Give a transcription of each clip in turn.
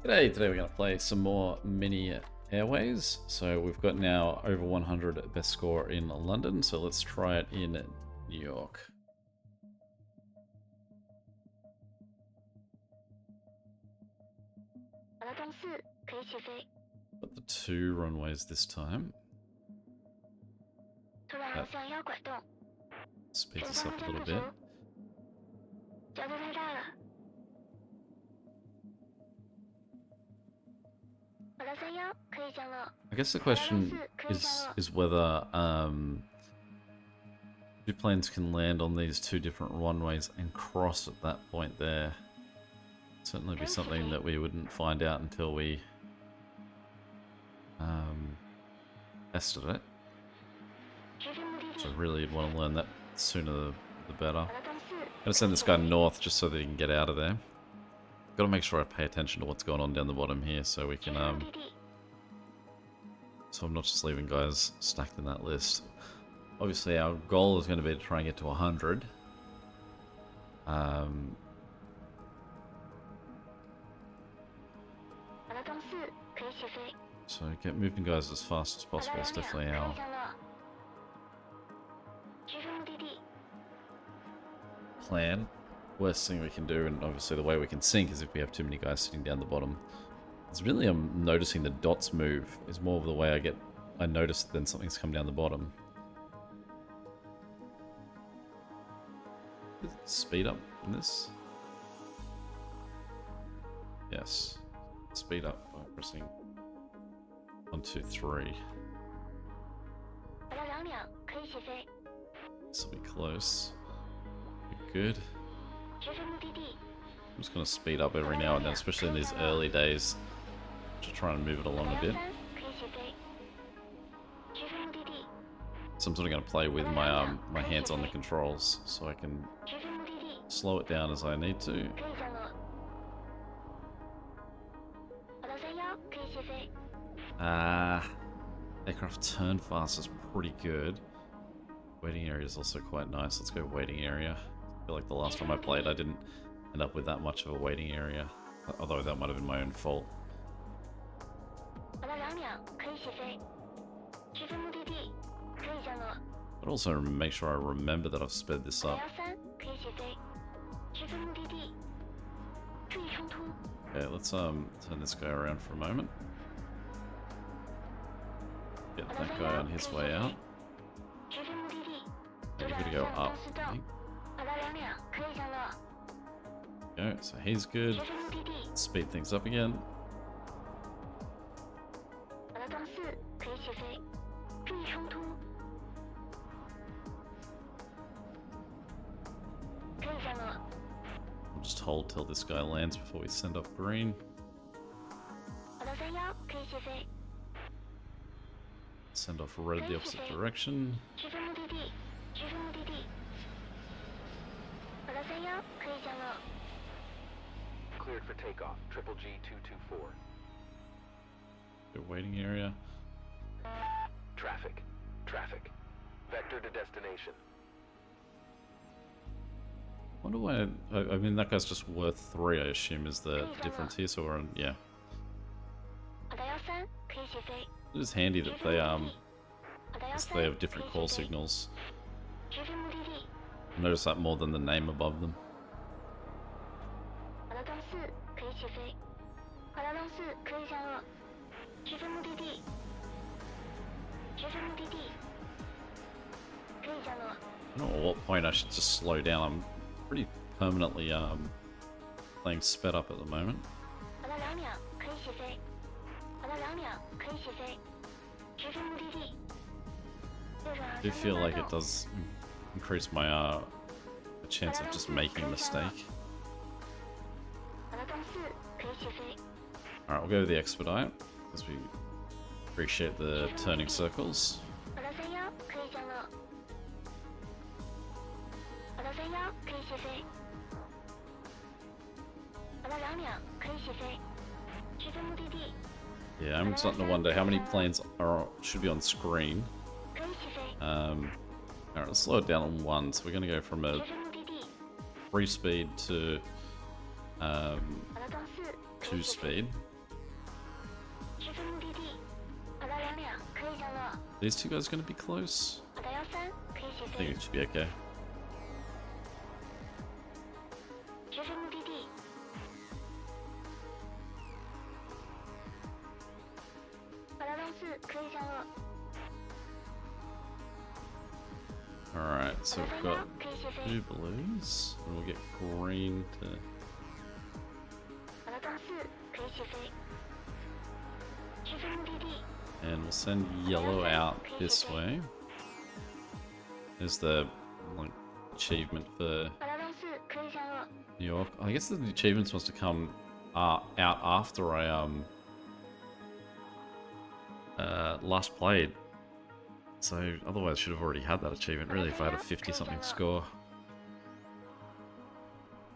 G'day, today we're going to play some more mini Airways. So we've got now over 100 best score in London, so let's try it in New York. Got the 2 runways this time. That speeds us up a little bit. I guess the question is whether 2 planes can land on these 2 different runways and cross at that point there. Certainly be something that we wouldn't find out until we tested it. So really you'd want to learn that sooner the better. I'm gonna send this guy north just so that he can get out of there. Gotta make sure I pay attention to what's going on down the bottom here so we can so I'm not just leaving guys stacked in that list. Obviously our goal is going to be to try and get to 100. So get moving guys as fast as possible is definitely our plan. Worst thing we can do, and obviously the way we can sink, is if we have too many guys sitting down the bottom. It's really noticing the dots move is more of the way I notice that then something's come down the bottom. Speed up in this? Yes. Speed up by pressing 1, 2, 3. This will be close. Be good. I'm just going to speed up every now and then, especially in these early days, to try and move it along a bit. So I'm sort of going to play with my my hands on the controls, so I can slow it down as I need to. Aircraft turn fast is pretty good. Waiting area is also quite nice. Let's go waiting area. I feel like the last time I played I didn't end up with that much of a waiting area, although that might have been my own fault. But also make sure I remember that I've sped this up. Okay, let's turn this guy around for a moment. Get that guy on his way out. You're going to go up, I think. Go, so he's good. Let's speed things up again. We'll just hold till this guy lands before we send off green. Send off red the opposite direction. Cleared for takeoff. Triple G224. The waiting area. Traffic. Traffic. Vector to destination. Wonder why. I mean, that guy's just worth 3. I assume is the difference here. So we're on. Yeah. It is handy that they have different call signals. I notice that more than the name above them. I don't know at what point I should just slow down. I'm pretty permanently playing sped up at the moment. I do feel like it does increase my chance of just making a mistake. Alright, we'll go with the expedite, because we appreciate the turning circles. Yeah, I'm starting to wonder how many planes should be on screen. Alright, let's slow it down on 1. So we're going to go from a 3 speed to 2 speed. These two guys going to be close? I think it should be okay. Alright, so we've got 2 blues, and we'll get green to... And we'll send yellow out this way. There's the like achievement for New York. I guess the achievement's supposed to come out after I last played. So otherwise I should have already had that achievement really if I had a 50-something score.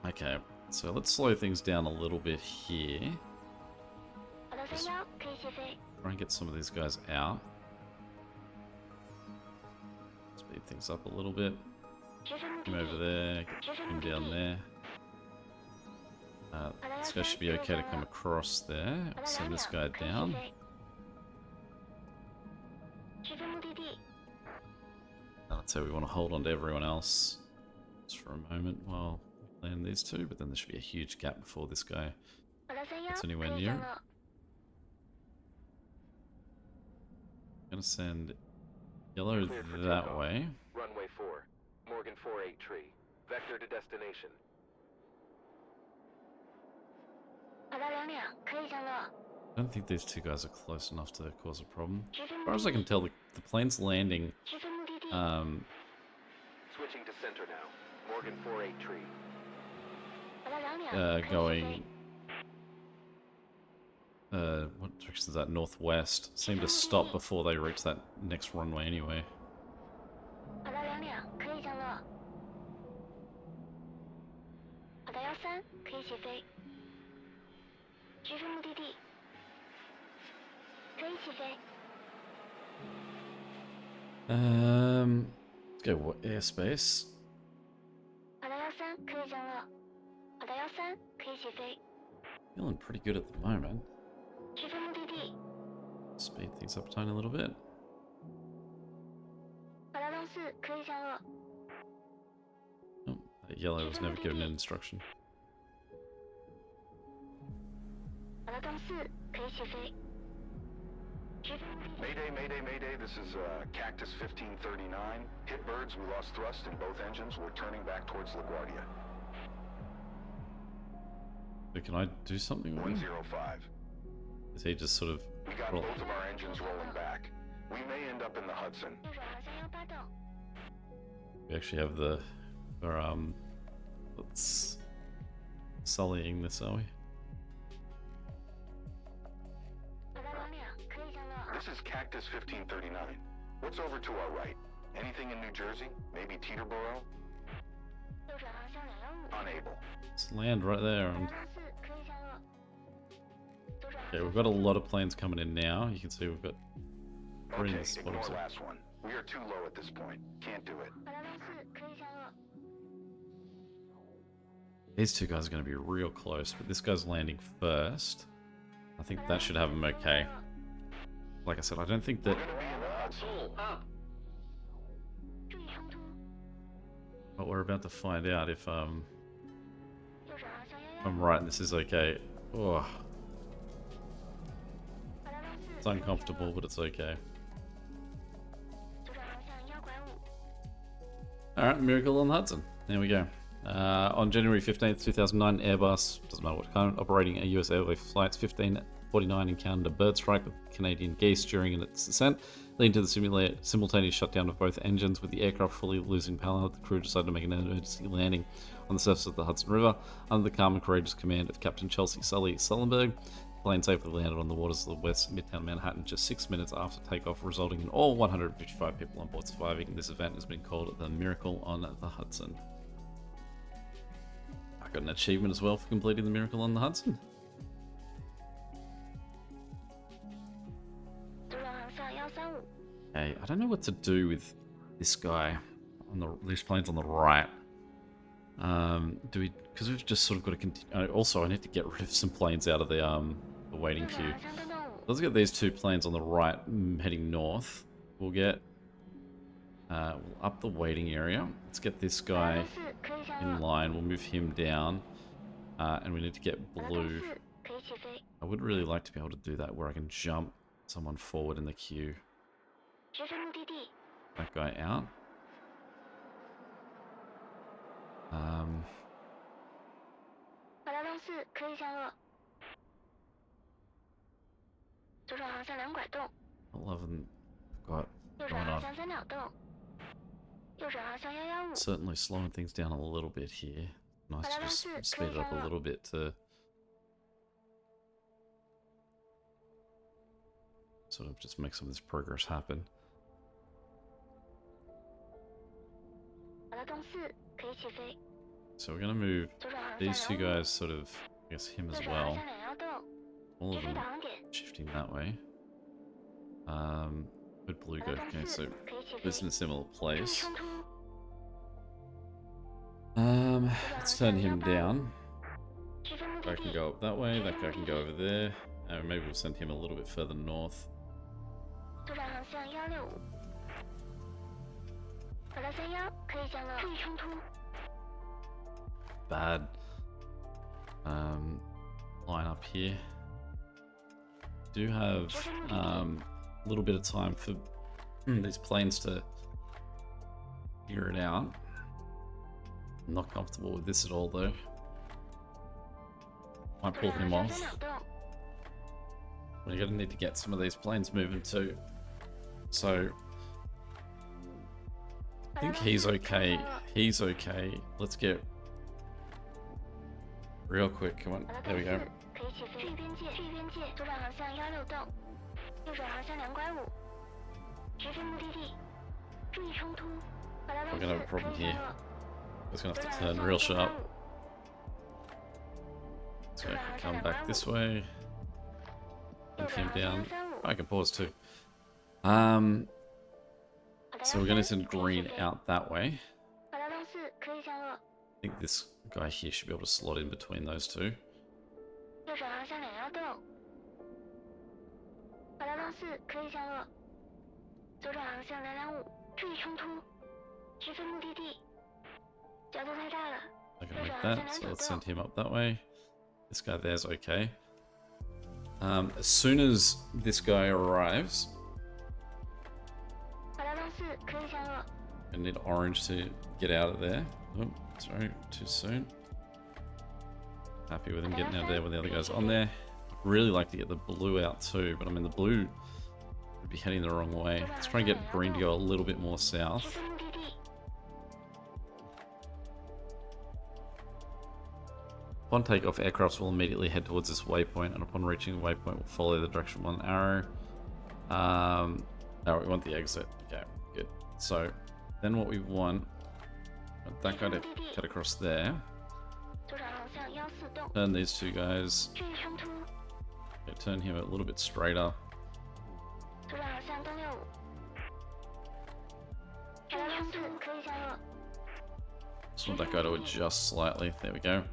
Okay, so let's slow things down a little bit here. Just try and get some of these guys out. Speed things up a little bit. Him over there, get him down there. This guy should be okay to come across there. Send this guy down. I'd say we want to hold on to everyone else just for a moment while we land these two, but then there should be a huge gap before this guy gets anywhere near it. Gonna send yellow that way. Runway 4, Morgan 48 tree. Vector to destination. I don't think these two guys are close enough to cause a problem. As far as I can tell, the plane's landing. Switching to center now. Morgan 48 tree. Going. What direction is that? Northwest. Seem to stop before they reach that next runway anyway. Let's go airspace. Feeling pretty good at the moment. Speed things up a tiny little bit. Oh, that yellow was never given an instruction. Mayday, mayday, mayday. This is Cactus 1539. Hit birds, we lost thrust in both engines. We're turning back towards LaGuardia. But can I do something with him? 105. Is he just sort of... We got both of our engines rolling back. We may end up in the Hudson. We actually have the... let's... sullying this, are we? This is Cactus 1539. What's over to our right? Anything in New Jersey? Maybe Teterboro? Unable. Let's land right there. Okay, we've got a lot of planes coming in now. You can see we've got... Okay, ignore last one. We are too low at this point. Can't do it. These two guys are going to be real close, but this guy's landing first. I think that should have him okay. Like I said, I don't think that... But we're about to find out if I'm right and this is okay. Oh. It's uncomfortable, but it's okay. Alright, Miracle on the Hudson. There we go. On January 15th, 2009, Airbus, doesn't matter what kind, operating a US Airways flights 1549 encountered a bird strike with Canadian geese during its descent, leading to the simultaneous shutdown of both engines. With the aircraft fully losing power, the crew decided to make an emergency landing on the surface of the Hudson River under the calm and courageous command of Captain Chelsea Sully Sullenberg. The plane safely landed on the waters of the west Midtown Manhattan just 6 minutes after takeoff, resulting in all 155 people on board surviving. This event has been called the Miracle on the Hudson. I got an achievement as well for completing the Miracle on the Hudson. Okay, I don't know what to do with this guy on these planes on the right. Do we? Because we've just sort of got to continue. Also, I need to get rid of some planes out of the waiting queue. Let's get these two planes on the right heading north. we'll get we'll up the waiting area. Let's get this guy in line. We'll move him down, and we need to get blue. I would really like to be able to do that where I can jump someone forward in the queue. That guy out. Um, 11 got going on. Certainly slowing things down a little bit here. Nice to just speed it up a little bit to sort of just make some of this progress happen. So we're going to move these two guys sort of, I guess him as well. All of them shifting that way. Where'd blue go? Okay, so this in a similar place. Let's turn him down. That guy can go up that way, that guy can go over there. And maybe we'll send him a little bit further north. Bad line up here. Do have a little bit of time for these planes to figure it out. I'm not comfortable with this at all though. Might pull him off. We're gonna need to get some of these planes moving too. So I think he's okay. He's okay. Let's get real quick. Come on. There we go. We're gonna have a problem here. We're gonna have to turn real sharp. So I can come back this way. And him down. I can pause too. So we're gonna send green out that way. I think this guy here should be able to slot in between those two. I can make that, so let's send him up that way. This guy there's okay. As soon as this guy arrives, I need orange to get out of there. Oh, sorry, too soon. Happy with him getting out of there when the other guy's on there. Really like to get the blue out too, but I mean the blue would be heading the wrong way. Let's try and get green to go a little bit more south. Upon takeoff, aircrafts will immediately head towards this waypoint, and upon reaching the waypoint, will follow the direction of one arrow. No, we want the exit. Okay, good. So, then what we want that guy to cut across there. Turn these two guys. Okay, turn him a little bit straighter. Just want that guy to adjust slightly. There we go.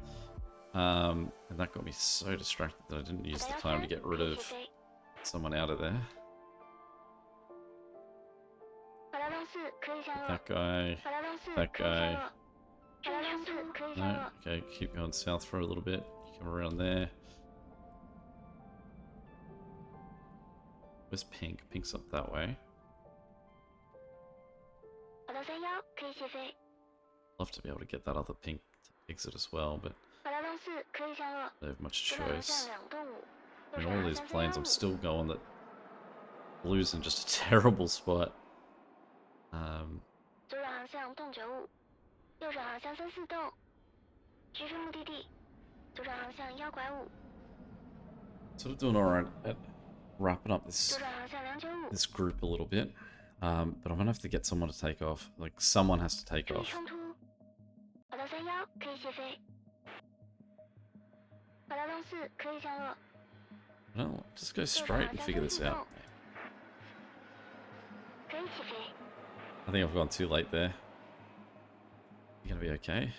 And that got me so distracted that I didn't use the time to get rid of someone out of there. That guy. That guy. No, okay, keep going south for a little bit. Come around there. Where's Pink? Pink's up that way. Love to be able to get that other Pink to exit as well, but I don't have much choice. I mean, all these planes, I'm still going that blue's in just a terrible spot. Sort of doing alright at wrapping up this group a little bit, but I'm gonna have to get someone to take off. Like, someone has to take off. No, just go straight and figure this out. I think I've gone too late there. You gonna be okay?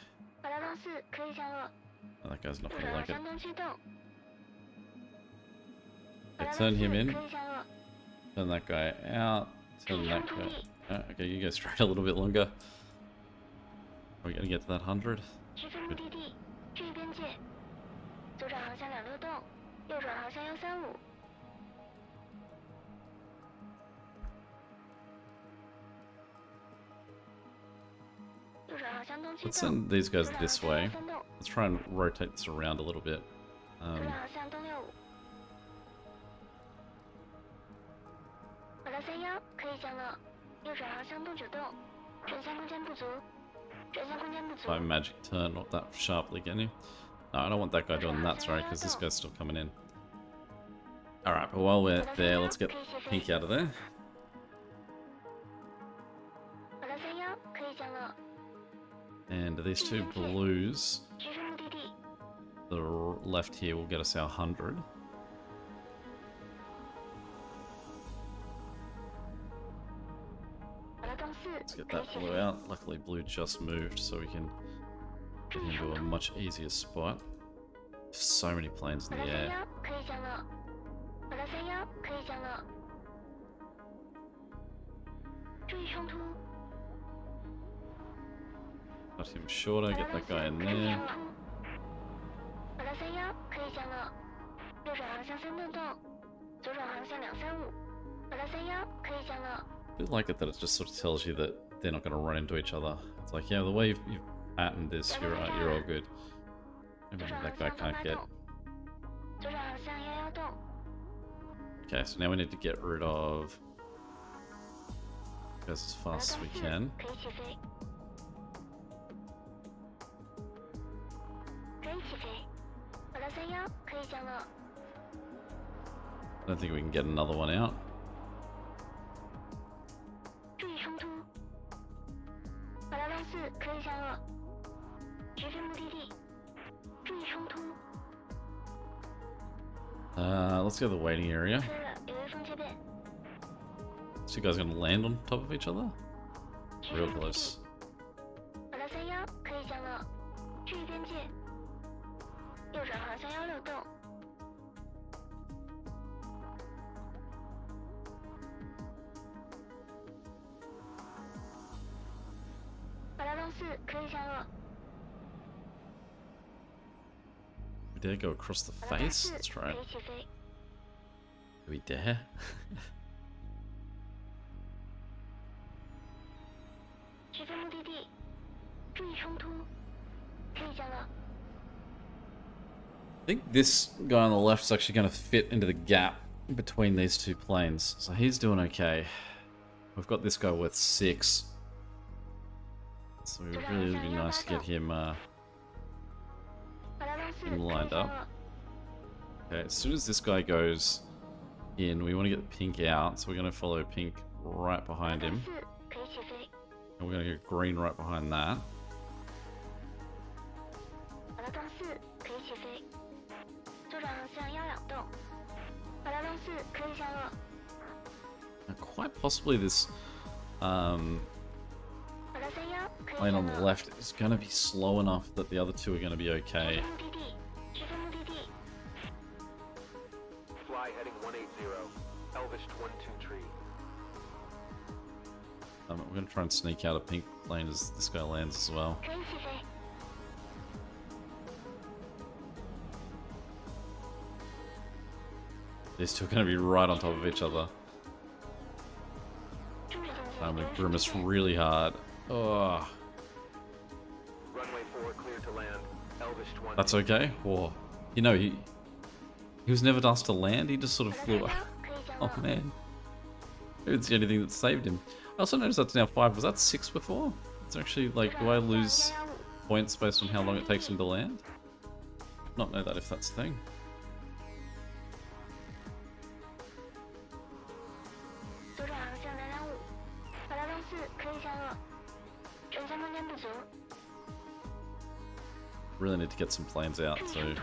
Oh, that guy's not gonna like it. Okay, turn him in. Turn that guy out. turn that guy. Okay, you go straight a little bit longer. Are we gonna get to that 100? 直飞目的地，注意边界。左转航向2洞，右转航向135。右转航向东7 Let's 洞。 send these guys this 右转 way. 航向3洞， Let's try and rotate this around a little bit. 左转航向东65。好了31，可以降落。右转航向东9洞，转向空间不足。转向空间不足。 My magic turn, not that sharply, can you? No, I don't want that guy doing that, sorry, because this guy's still coming in. Alright, but while we're there, let's get Pink out of there. 好了31，可以降落。 And these two blues, 直飞目的地。 the left here will get us our 100. 好了东4， Let's get 可以 that 起 blue 飞。 out. Luckily, blue just moved, so we can get into a much easier spot. So many planes 好 in 了 the air. 31，可以降落。好了31，可以降落。注意冲突。 Got him shorter, 好了 get that guy in 可以 there. 冲突。好了31，可以降落。右转航向3洞洞，左转航向235。好了31，可以降落。 I do like it that it just sort of tells you that they're not going to run into each other. It's like, yeah, the way you've patterned this, you're all good. Maybe 左转 that 航 guy 向东 can't 8 get. 洞，左转航向11洞。 Okay, so now we need to get rid of goes as 好了 fast as 东 we 4， can. 可以起飞。可以起飞。好了31，可以降落。 I don't think we can get another one out. 注意冲突。好了东4，可以降落。直飞目的地。注意冲突。 Let's go to the waiting area. 飞了，有微风切变。 So you guys gonna land on top of each other? 直飞 Real 目的地。 close. 好了31，可以降落。注意边界。右转航向16洞。好了东4，可以降落。 We dare go across the 好了东 face? 4， Let's try 可 it. 以起飞。 Do we dare? 直飞目的地。注意冲突。可以降落。 I think this guy on the left is actually going to fit into the gap between these two planes. So he's doing okay. We've got this guy worth 6. So it would really be nice to get him 好了东4， him 可以 lined 降 up. 落。 Okay, as soon as this guy goes in, we want to get Pink out. So we're going to follow Pink right 好了 behind 东 him. 4，可以起飞。 And we're going to get Green right behind that. 好了东4，可以起飞。左转航向12洞。好了东4，可以降落。 Now, quite possibly this 好了31，可以 plane 降 on the 落。 left is going to be slow enough that the other two are going to be 直 okay. 飞目的地。直飞目的地。 Fly heading 180. Elvish 1-2 tree. We're going to try and sneak out a Pink plane as this guy lands as well. 可以起飞。 These two are going to be right on top of each other. 注意警戒。 I'm 有 going 微 to 风 grimace 切变。 really hard. Oh, Runway 4 clear to land. Elvish 1. that's okay. Whoa. You know, he was never asked to land. He just sort of 好了 flew. 31，可以降 Oh 落。 man. Maybe it's the only thing that saved him. I also noticed that's now 5. Was that 6 before? It's actually like, do I lose 115。 points based on how long it takes him to land? Not know that if that's the thing. 左转航向225。好了东4，可以降落。转向空间不足。 Really need to get some planes out, 注意 so 冲突。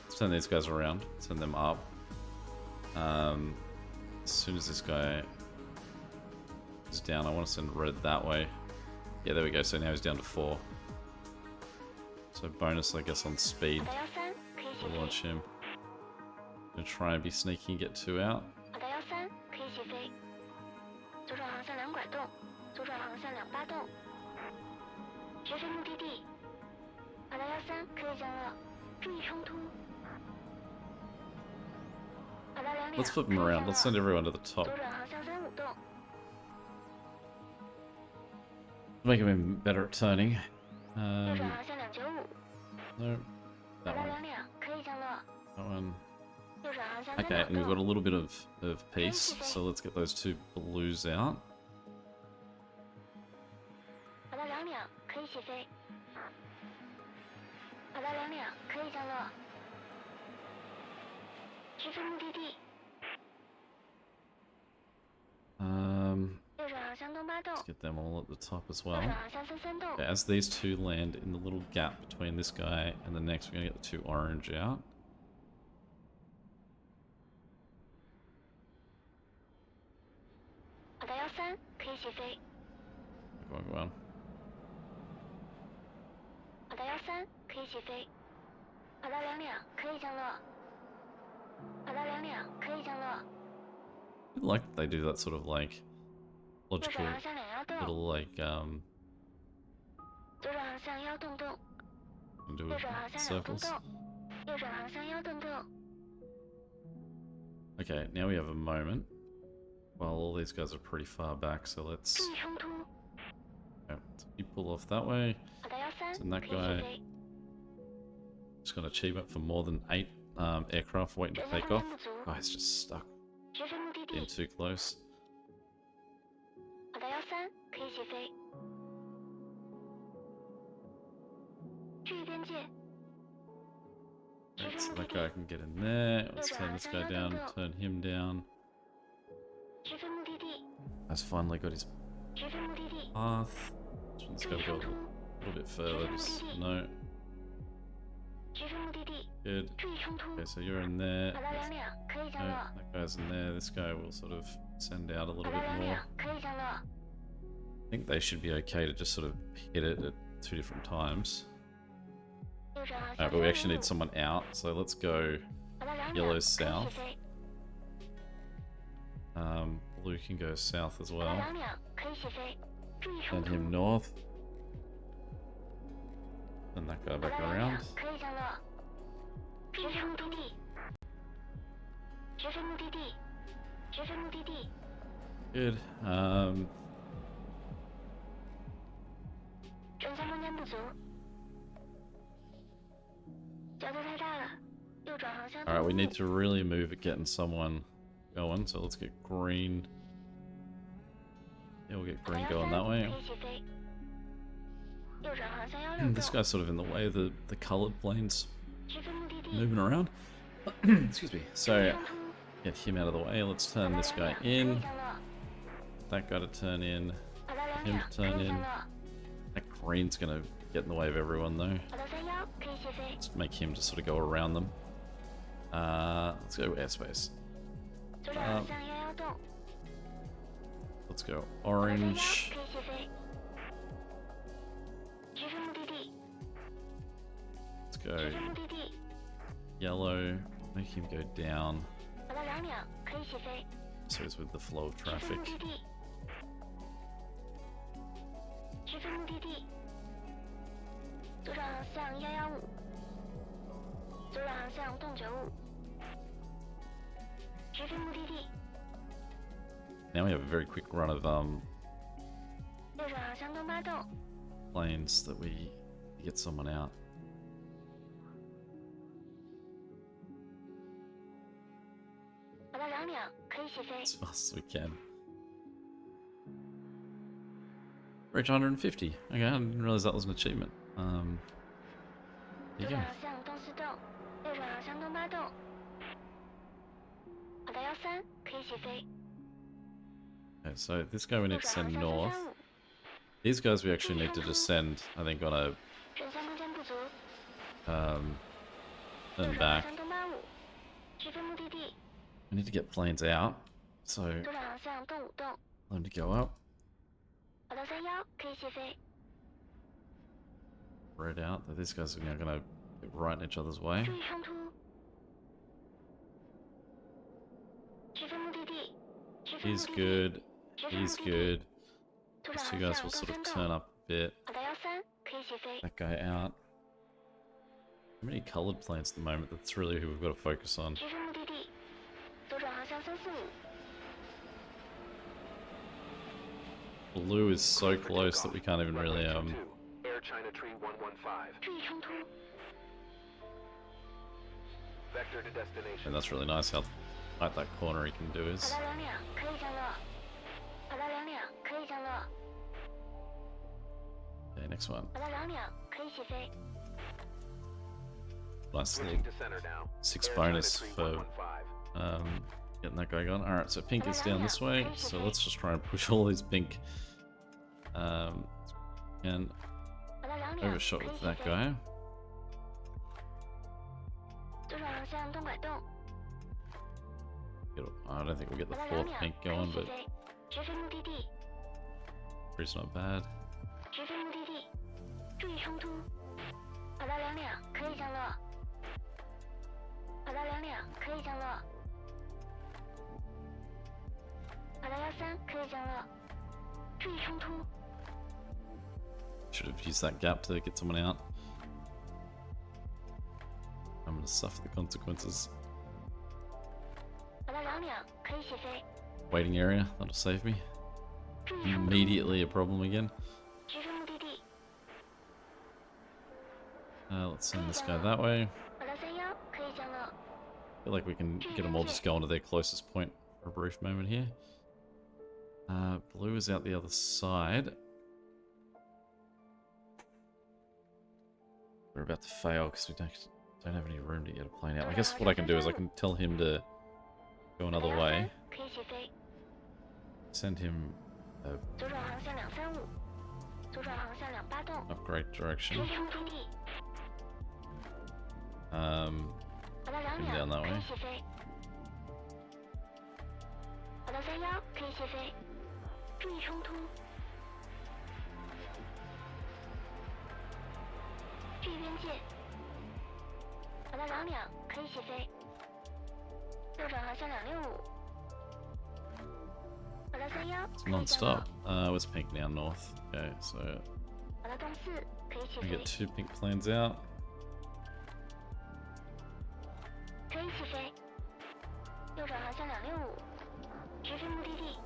let's turn these guys around, send them up. As soon as this guy is down, I want to send red that way. Yeah, there we go. So now he's down to 4. So bonus, I guess, on speed 好的13，可以起 to 飞。 launch him. Gonna try and be sneaky and get 2 out. 好的13，可以起飞。左向2拐洞，左转航向2八洞，直飞目的地。好的13可以降落，注意冲突。好的2 Let's 2 flip them around. Let's send everyone to the top. 左转航向35洞。 Make him better at turning. 右转航向295。 No, 好 that 的 one. 2 2可以降落， That one. 右转航向 Okay, 39 and we've got a 洞。 little bit of peace, so let's get those 2 blues out. 好的2 2可以起飞。好的2 2可以降落，直飞目的地。 右转航向东8洞， Let's get them all at the top as 右 well. 转航向33洞。 Okay, as these 2 land in the little gap between this guy and the next, we're going to get the 2 orange out. 好的13可以起飞。 Go on, go on. 好的13可以起飞。好的2 2可以降落。好的2 2可以降落。 I like that they do that sort of like 右 logical 转航向2 1洞， little like 左转航向1洞洞， do 右转航向2洞 circles. 洞，右转航向1洞洞。 Okay, now we have a moment. Well, all these guys are pretty far back, so let's 注意冲突。 okay, so you pull off that way. 好的13 And that 可以 guy 起飞。 Just got an achievement for more than 8 aircraft waiting to 转向 take 空 off. 间不足， Guy's just stuck 直飞目的 being 地。 too close. 好的13可以起飞。注意边界。直 Right, 飞 so 目的 that 地。 guy can get in there. Let's turn this guy down, turn him down. 直飞目的地。 Has finally got his 直飞目的地。 path. Just 注 gotta 意 go 冲 a 突。 little bit further. Just no. 直飞目的地。 Good. 注意冲突。 Okay, so you're in there. 好的2 2可以降 No, 落。 that guy's in there. This guy will sort of send out a 好 little 的 bit 2 more. 2可以降落。 I think they should be okay to just sort of hit it at 2 different times. 右转航向 But we actually need 35 someone out, so let's go 好的2 yellow 2可以起 south. 飞。 Blue can go south as 好的 well. 2 2可以起飞。注意冲 Send 突。 him north. Send that guy 好的 back 2 around. 2可以降落。直飞目的地。直飞目的地。直飞目的地。 Good. 转向空间不足。角度太大了，右转航向 Alright, we 东 need 部 to really move at getting someone going, so let's get green. Yeah, we'll get 好的 green going that 13 way. 可以起飞。右转航向 This 165 guy's sort of in the way of the coloured planes 直飞目的地。 moving around. Excuse me. 注意 So, 冲突。 get him out of the way. Let's 好 turn 的 this 2 guy 2可以 in. 降落。 That guy to turn in. 好的2 him 2 to turn 可以 in. 降落。 That green's gonna get in the way of everyone though. 好的31可以起飞。 Let's make him just sort of go around them. Let's go airspace. 左转航向111洞。 Let's go 好的31 orange. 可以起飞。直飞目的地。 Let's 直 go 飞目的地。 yellow. Make him go down 好的2 2可以起飞。 so he's with the flow of 直飞 traffic. 目的地。直飞目的地。左转航向115。左转航向洞95。直飞目的地。 Now we have a very quick run of 右转航向东8洞。 planes that we get someone out. 好的2 2可以起飞。 As fast as we can. Reach 150. Okay, I didn't realize that was an achievement. There 左 you 转 go. 航向东4洞。右转航向东8洞。好的13可以起飞。 Okay, so this guy we 右 need to 转航 send 向 north. 335。 These guys we actually need to just send, I think, on a 转向空间不足。 then 右转 back. 航向东85。直飞目的地。 We need to get planes out, so 左转航向东5洞。 let them to go up, 好的31可以起飞。 spread out. These guys are now going to get right in each other's way. 注意冲突。直飞目的地。直飞目 He's 的地。 good. He's good. These two guys will sort of turn up a bit. 好的13可以起飞。 That guy out. How many coloured planes at the moment? That's really who we've got to focus on. 直升目的地，左转航向345。 Blue is so close that we can't even really Air China Tree 115. 注意冲突。 Vector to destination. and that's really nice how tight that corner he can do 好 is. 的2两可以降落。好的2两可以降落。 Okay, next one. 好的2两可以起飞。 Nice Switching little to center now. 6 Air bonus China Tree for 115. getting that guy going. Alright, so pink is down this way, so let's just try and push all these pink and 好的2两 overshot 可以 with 起 that 飞。 guy. 左转航向东拐洞。 I don't think we'll get the 好的2 fourth 两 pink 可以 going, 起 but 飞。直飞目的地， three's not bad. 直飞目的地，注意冲突。好的2两可以降落。好的2两可以降落。好的13可以降落。注意冲突。 Should have used that gap to get someone out. I'm gonna suffer the consequences. 好的2两可以起飞。 Waiting area, that'll save me. 注意冲突。 Immediately a problem again. 直飞目的地。 Let's send this guy that way. 好的31可以降落。 Feel like we can get them all just going to their closest point for a brief moment here. Blue is out the other side. We're about to fail because we don't have any room to get a plane out. I guess what I can do is I can tell him to go another way. 可以起飞。 Send him 左转航向235。左转航向282洞。 upgrade 注 direction. 意目的地。 好的2 Down 两 that 可 way. 以起飞。好的31可以起飞。注意冲突。注意边界。好的2两可以起飞。右转航向265。好的31 It's 可以降落 non-stop. Where's pink now? North. Okay, so 好的东4可以起 we 飞 get 2 pink planes out. 可以起飞。右转航向265。直飞目的地。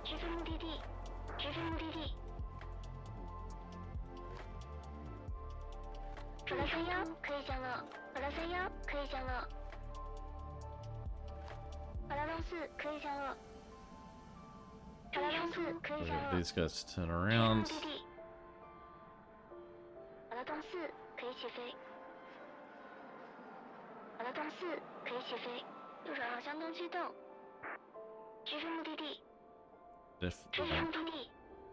直飞目的地。直飞目的地。好的31可以降落。好的31可以降落。好的东4可以降落。好的东4可以 We 降 got 落。 these guys to turn 直飞目 around. 的地。好的东4可以起飞。好的东4可以起飞。右转航向东7洞。直飞目的地。注意 Definitely 目的地。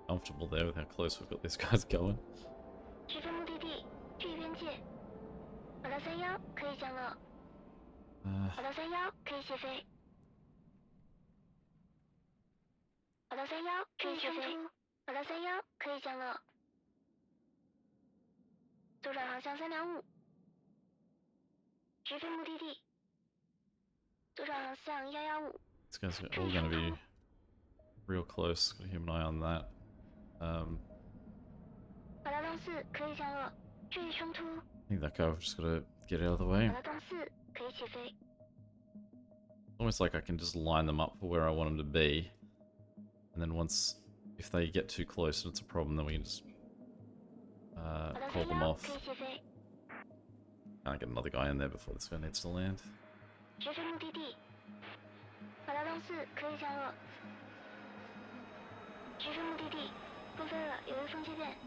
comfortable there with how close we've got these guys going. 直飞目的地。注意边界。好的31可以降落。好的31可以起飞。好的31可以起飞。好的31可以降落。左转航向325。直飞目的地。左转航向115。 These guys are all going to be real close. Got to keep an eye on that. 好的东4可以降落。注意冲突。 I think that guy we've just got to get out of the way. 好的东4可以起飞。 Almost like I can just line them up for where I want them to be. And then if they get too close and it's a problem, then we can just 好的 call them 31 off. 可以起飞。 Can't get another guy in there before this guy needs to land. 直飞目的地。好的东4可以降落。直飞目的地。不飞了，由于风切变。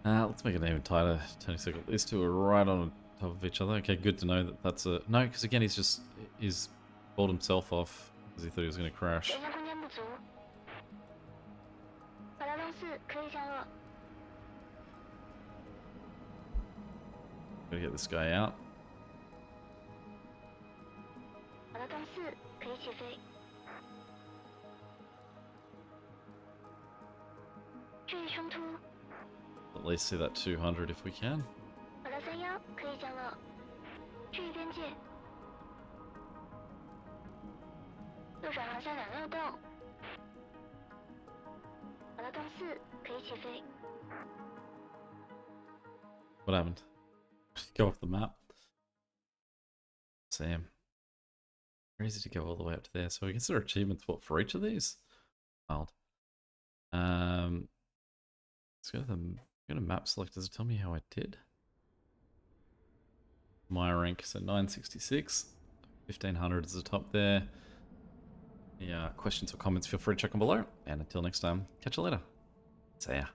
Let's make it even tighter. Turning circle. These two are right on top of each other. Okay, good to know that that's a... No, because again, he's balled himself off because he thought he was going to crash. 旋向空间不足。好的东4可以降落。 Gotta get this guy out. 好的东4可以起飞。注意冲突。 At least see that 200 if we can. 好的31可以降落。注意边界。右转航向2洞。好的，洞4可以起飞。 What happened? Go off the map. Sam. Crazy to go all the way up to there. So I guess there are achievements, what, for each of these? Wild. Let's go to map select. Does it tell me how I did? My rank, so 966. 1500 is the top there. Yeah, questions or comments, feel free to check them below. And until next time, catch you later. See ya.